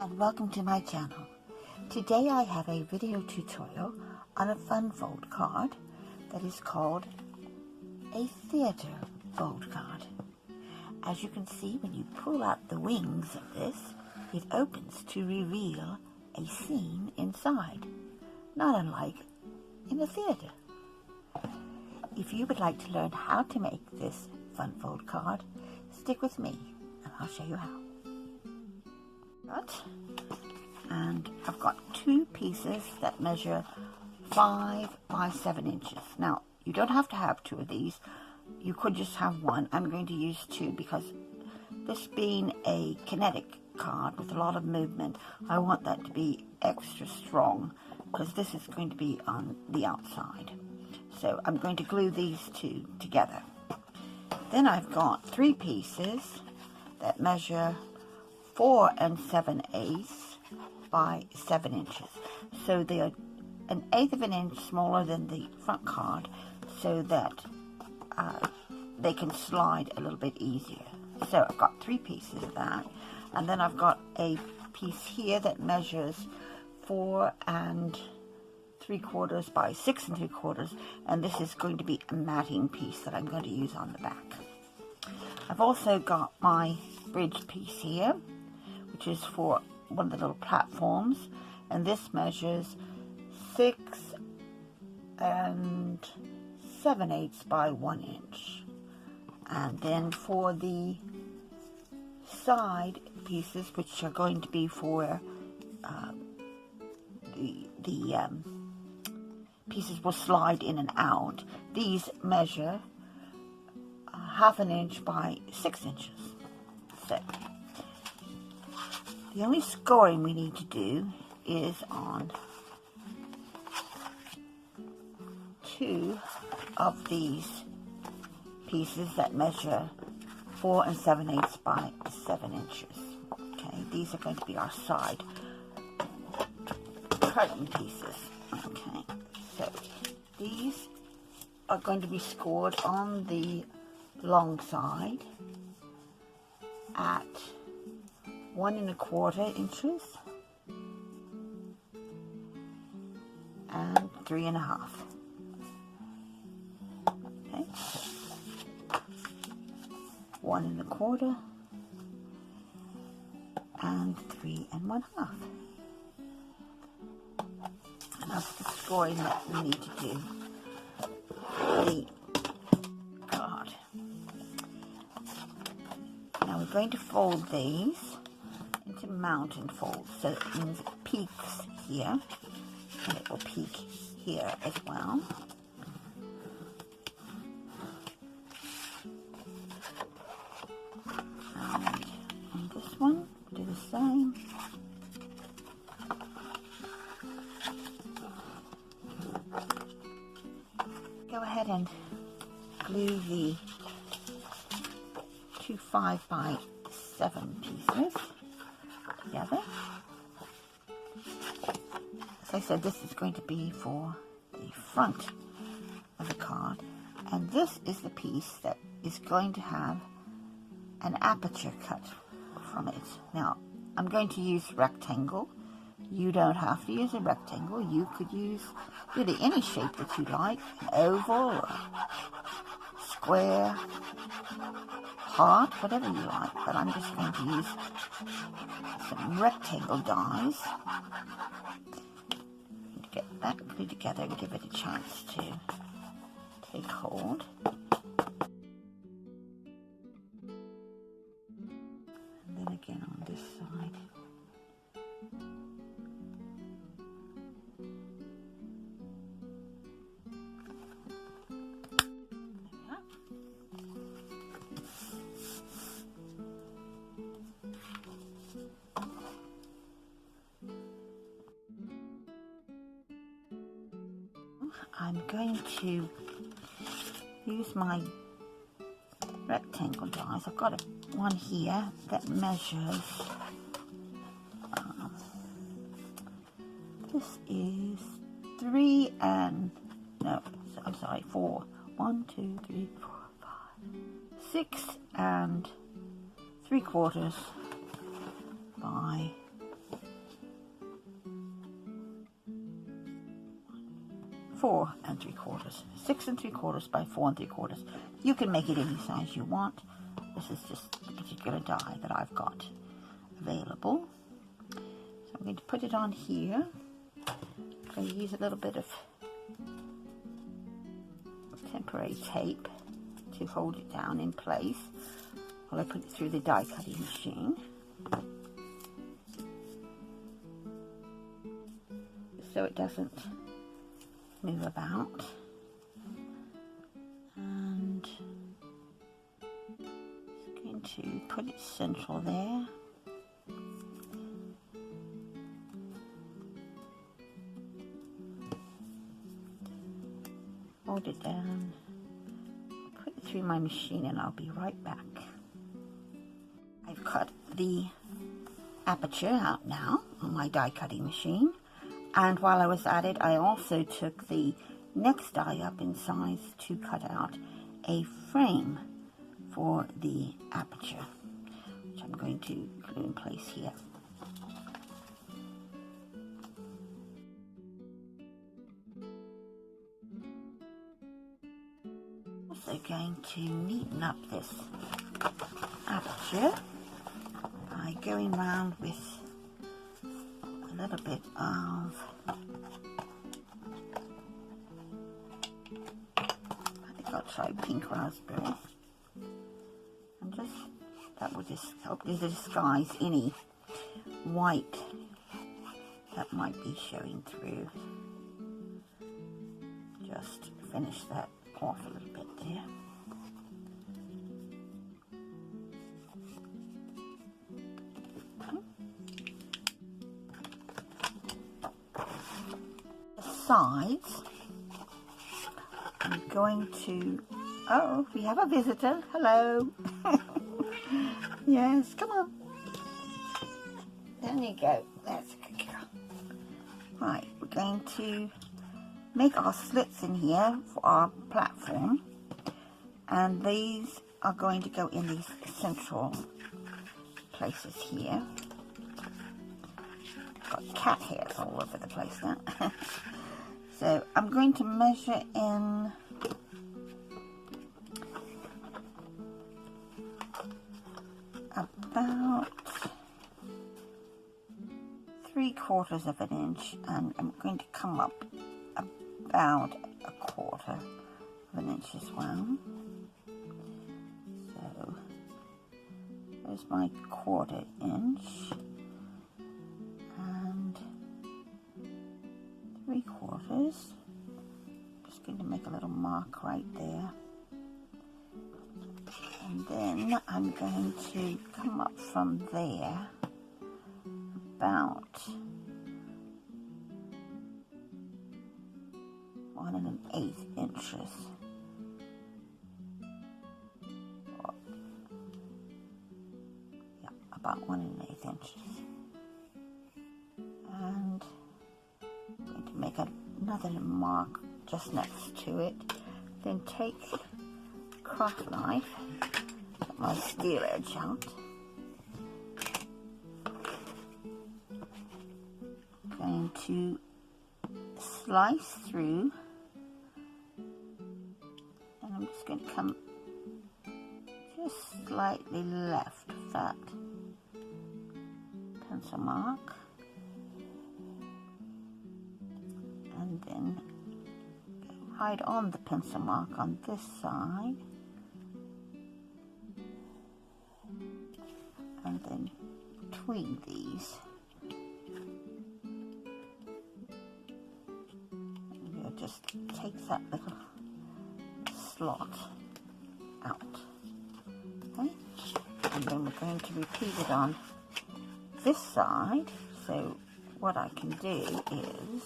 and welcome to my channel. Today I have a video tutorial on a fun fold card that is called a theater fold card. As you can see, when you pull out the wings of this, it opens to reveal a scene inside, not unlike in a theater. If you would like to learn how to make this fun fold card, stick with me and I'll show you how. And I've got two pieces that measure 5 by 7 inches. Now, you don't have to have two of these. You could just have one. I'm going to use two because this being a kinetic card with a lot of movement, I want that to be extra strong because this is going to be on the outside. So I'm going to glue these two together. Then I've got three pieces that measure 4 7/8 by 7 inches. So they are 1/8 of an inch smaller than the front card so that they can slide a little bit easier. So I've got three pieces of that. And then I've got a piece here that measures 4 3/4 by 6 3/4, and this is going to be a matting piece that I'm going to use on the back. I've also got my bridge piece here, which is for one of the little platforms, and this measures 6 7/8 by 1 inch. And then for the side pieces, which are going to be for the pieces will slide in and out, these measure 1/2 inch by 6 inches. So the only scoring we need to do is on two of these pieces that measure 4 7/8 by 7 inches. Okay, these are going to be our side curtain pieces. Okay, so these are going to be scored on the long side at 1 1/4 inches and 3 1/2. Okay, 1 1/4 and 3 1/2. And that's the scoring that we need to do the card. Now we're going to fold these into mountain folds, so it means it peaks here, and it will peak here as well. And on this one, do the same. Go ahead and glue the two 5 by 7 pieces together. As I said, this is going to be for the front of the card, and this is the piece that is going to have an aperture cut from it. Now, I'm going to use rectangle. You don't have to use a rectangle. You could use really any shape that you like, an oval, or square, heart, whatever you like. But I'm just going to use some rectangle dies to get that glued together and give it a chance to take hold. And then again on this side. I'm going to use my rectangle dies. I've got one here that measures, this is 4. 1, 2, 3, 4, 5, 6 3/4 by 4 3/4, 6 3/4 by 4 3/4. You can make it any size you want. This is just the particular die that I've got available. So I'm going to put it on here. I'm going to use a little bit of temporary tape to hold it down in place while I put it through the die cutting machine. So it doesn't move about. And just going to put it central there. Hold it down, put it through my machine, and I'll be right back. I've cut the aperture out now on my die cutting machine, and while I was at it, I also took the next die up in size to cut out a frame for the aperture, which I'm going to glue in place here. Also going to neaten up this aperture by going round with a little bit of, I think I'll try pink raspberry, and just that will just help to disguise any white that might be showing through. Just finish that off a little bit there. The sides, I'm going to, oh, we have a visitor. Hello. Yes, come on. There you go. That's a good girl. Right, we're going to make our slits in here for our platform, and these are going to go in these central places here. Got cat hairs all over the place now. So I'm going to measure in about 3/4 of an inch, and I'm going to come up about 1/4 of an inch as well. So there's my 1/4 inch and 3/4. Just going to make a little mark right there, and then I'm going to come up from there about 1 1/8 inches. Yeah, about 1 1/8 inches. And I'm going to make another mark just next to it. Then take a craft knife, get my steel edge out. Going to slice through, and I'm just going to come just slightly left of that pencil mark, and then go right on the pencil mark on this side, and then between these just take that little slot out. Okay, and then we're going to repeat it on this side. So what I can do is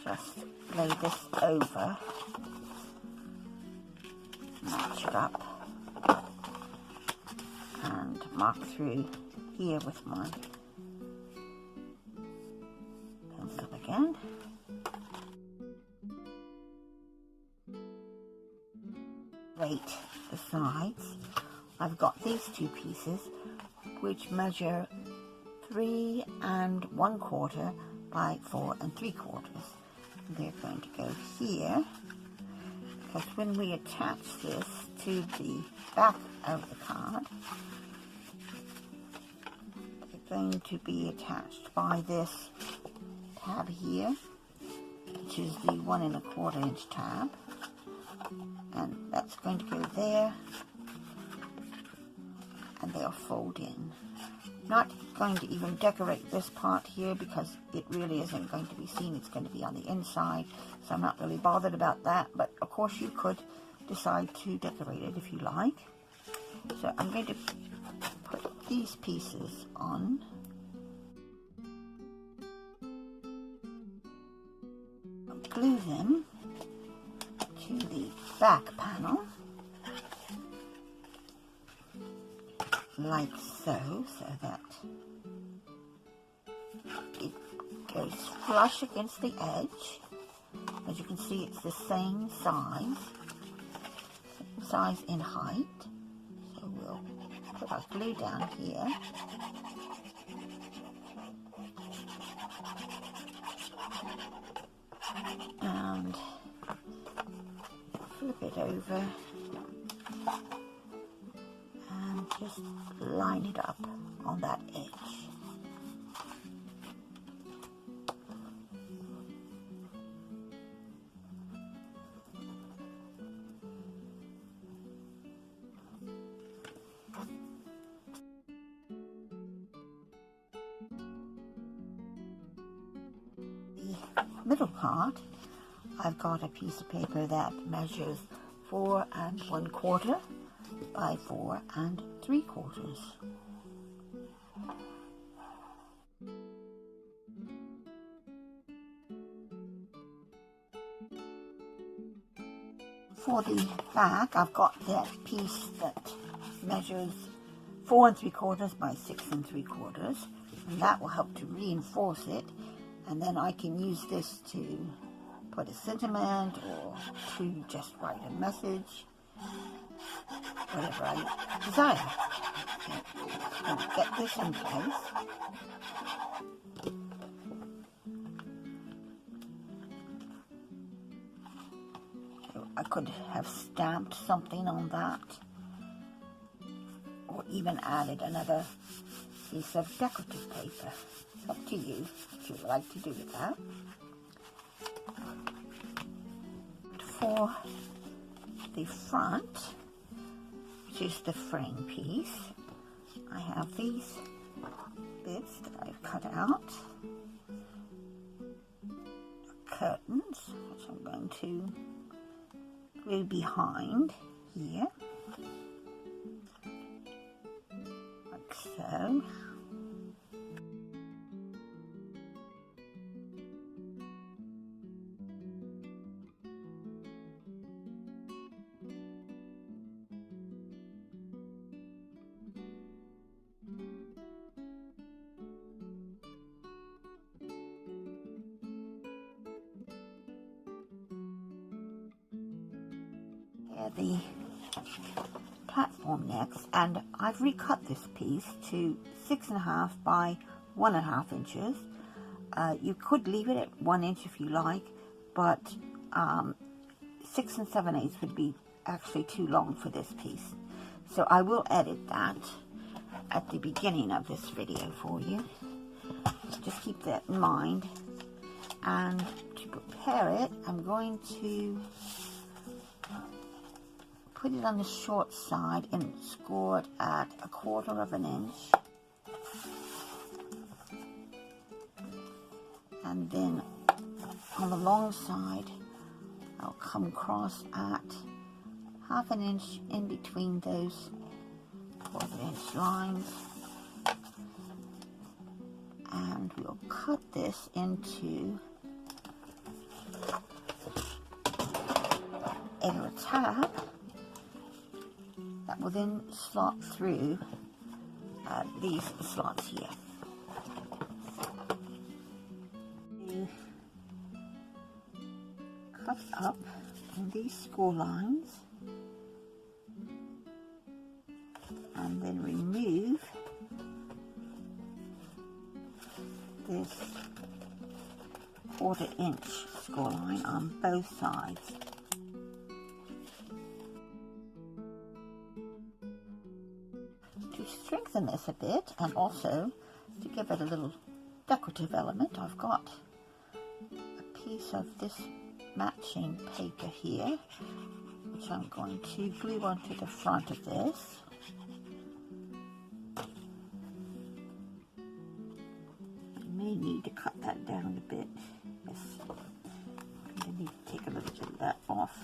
just lay this over, match it up, and mark through here with my pencil again. The sides, I've got these two pieces which measure 3 1/4 by 4 3/4, they're going to go here, because when we attach this to the back of the card, they're going to be attached by this tab here, which is the 1 1/4 inch tab, and that's going to go there, and they'll fold in. Not going to even decorate this part here because it really isn't going to be seen. It's going to be on the inside, so I'm not really bothered about that, but of course you could decide to decorate it if you like. So I'm going to put these pieces on. Glue them to the back panel, like so, so that it goes flush against the edge. As you can see, it's the same size in height. So we'll put our glue down here. And flip it over and just line it up on that edge. The middle part, I've got a piece of paper that measures 4 1/4 by 4 3/4. For the back, I've got that piece that measures 4 3/4 by 6 3/4, and that will help to reinforce it. And then I can use this to put a sentiment or to just write a message, whatever I desire. And get this in place. So I could have stamped something on that, or even added another piece of decorative paper. It's up to you if you would like to do that. For the front, which is the frame piece, I have these bits that I've cut out, curtains, which I'm going to glue behind here, like so. The platform next, and I've recut this piece to 6 1/2 by 1 1/2 inches. You could leave it at 1 inch if you like, but 6 7/8 would be actually too long for this piece. So I will edit that at the beginning of this video for you. Just keep that in mind. And to prepare it, I'm going to put it on the short side and score it at 1/4 inch. And then on the long side, I'll come across at 1/2 inch in between those 1/4 inch lines. And we'll cut this into a tab that will then slot through these slots here. You cut up in these score lines and then remove this 1/4 inch score line on both sides. To strengthen this a bit, and also to give it a little decorative element, I've got a piece of this matching paper here, which I'm going to glue onto the front of this. You may need to cut that down a bit. Yes, I'm going to need to take a little bit of that off.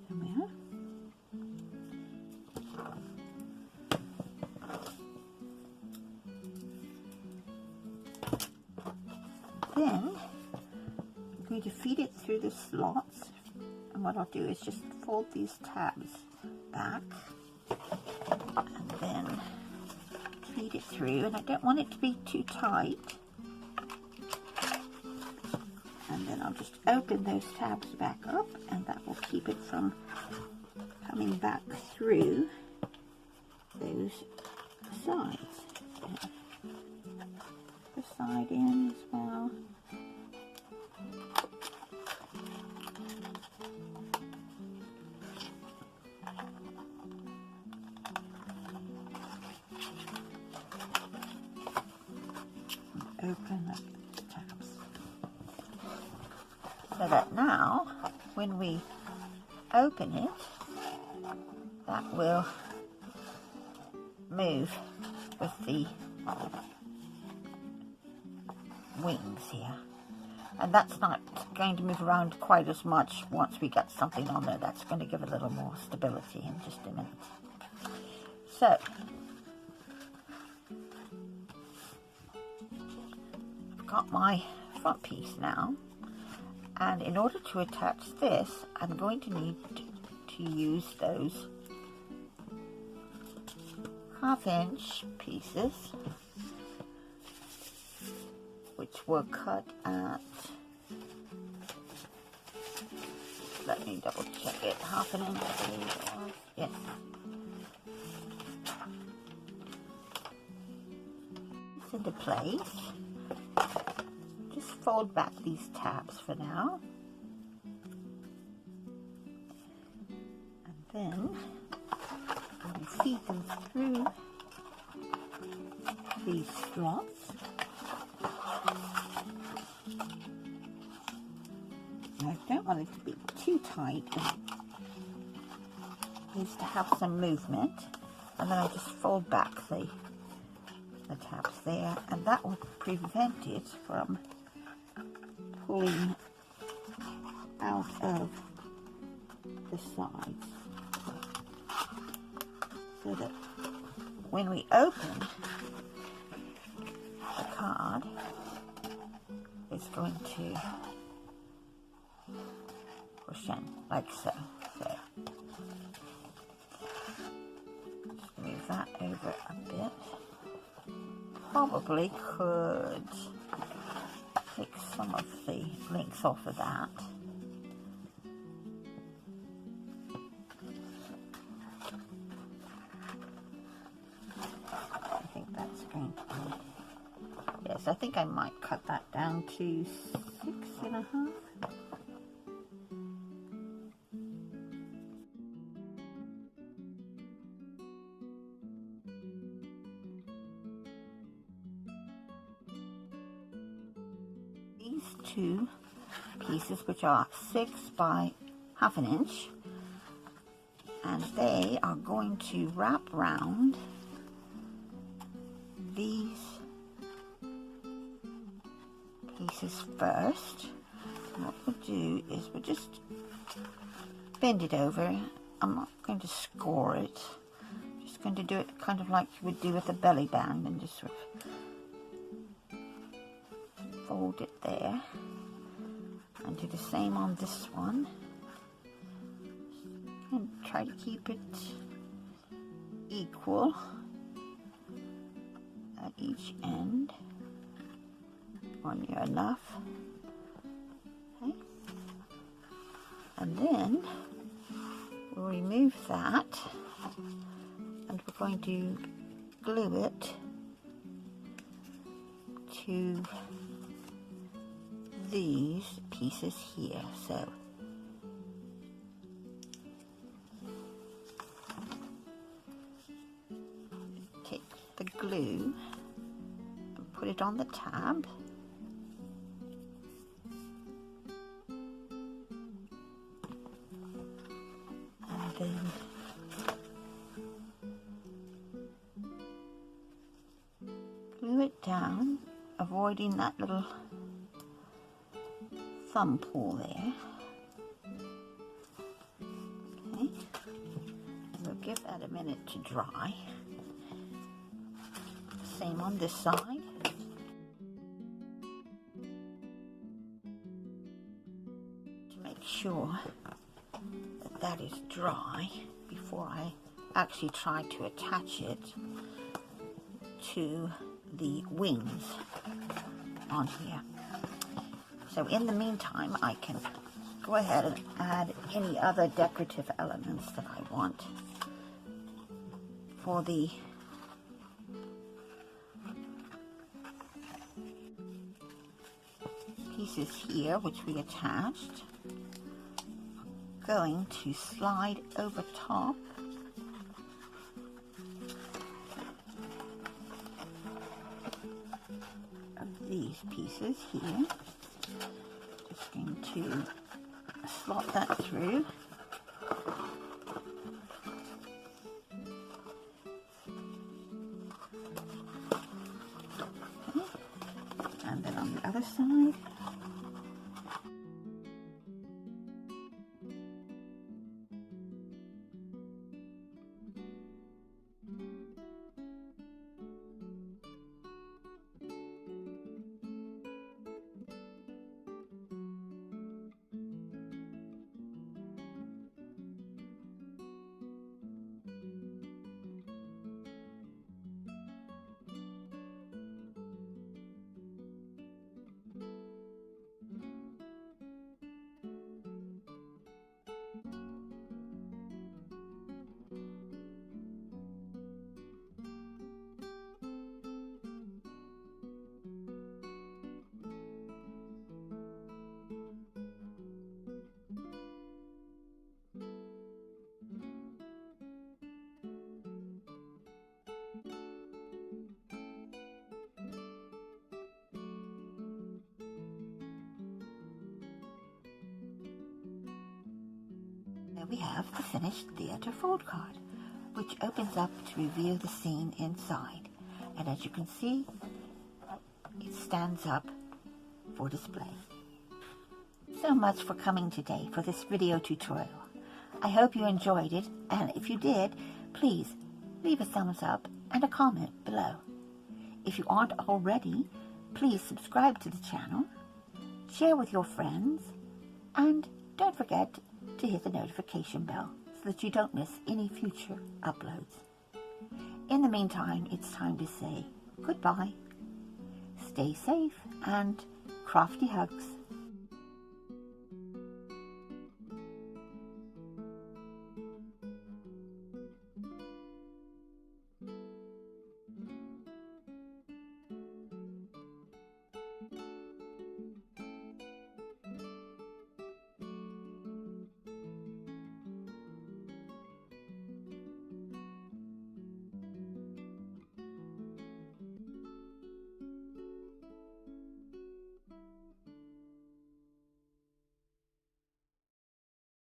There we are. Then I'm going to feed it through the slots, and what I'll do is just fold these tabs back and then feed it through, and I don't want it to be too tight, and then I'll just open those tabs back up, and that will keep it from coming back through those sides. The side in as well. Open the tabs. So that now, when we open it, that will move with the wings here, and that's not going to move around quite as much once we get something on there. That's going to give a little more stability in just a minute. So I've got my front piece now, and in order to attach this, I'm going to need to use those 1/2 inch pieces, which were cut at, let me double check it, 1/2 inch, yes. This into place. Just fold back these tabs for now. And then we feed them through these slots. I don't want it to be too tight. It needs to have some movement, and then I just fold back the tabs there, and that will prevent it from pulling out of the sides, so that when we open the card, it's going to push in like so. So just move that over a bit. Probably could take some of the links off of that. I think that's going to be, yes, I think I might cut that down to 6.5. These two pieces, which are 6 by 1/2 inch, and they are going to wrap round these pieces first. And what we'll do is we'll just bend it over. I'm not going to score it. I'm just going to do it kind of like you would do with a belly band, and just sort of fold it there, and do the same on this one, and try to keep it equal at each end when near enough. Okay, and then we'll remove that, and we're going to glue it to these pieces here. So take the glue and put it on the tab. And then glue it down, avoiding that little thumb pull there. Okay, and we'll give that a minute to dry. Same on this side. To make sure that that is dry before I actually try to attach it to the wings on here. So in the meantime, I can go ahead and add any other decorative elements that I want for the pieces here, which we attached. I'm going to slide over top of these pieces here. Just going to slot that through. Okay. And then on the other side. There we have the finished theatre fold card, which opens up to reveal the scene inside. And as you can see, it stands up for display. So much for coming today for this video tutorial. I hope you enjoyed it, and if you did, please leave a thumbs up and a comment below. If you aren't already, please subscribe to the channel, share with your friends, and don't forget to hit the notification bell so that you don't miss any future uploads. In the meantime, it's time to say goodbye. Stay safe and crafty hugs.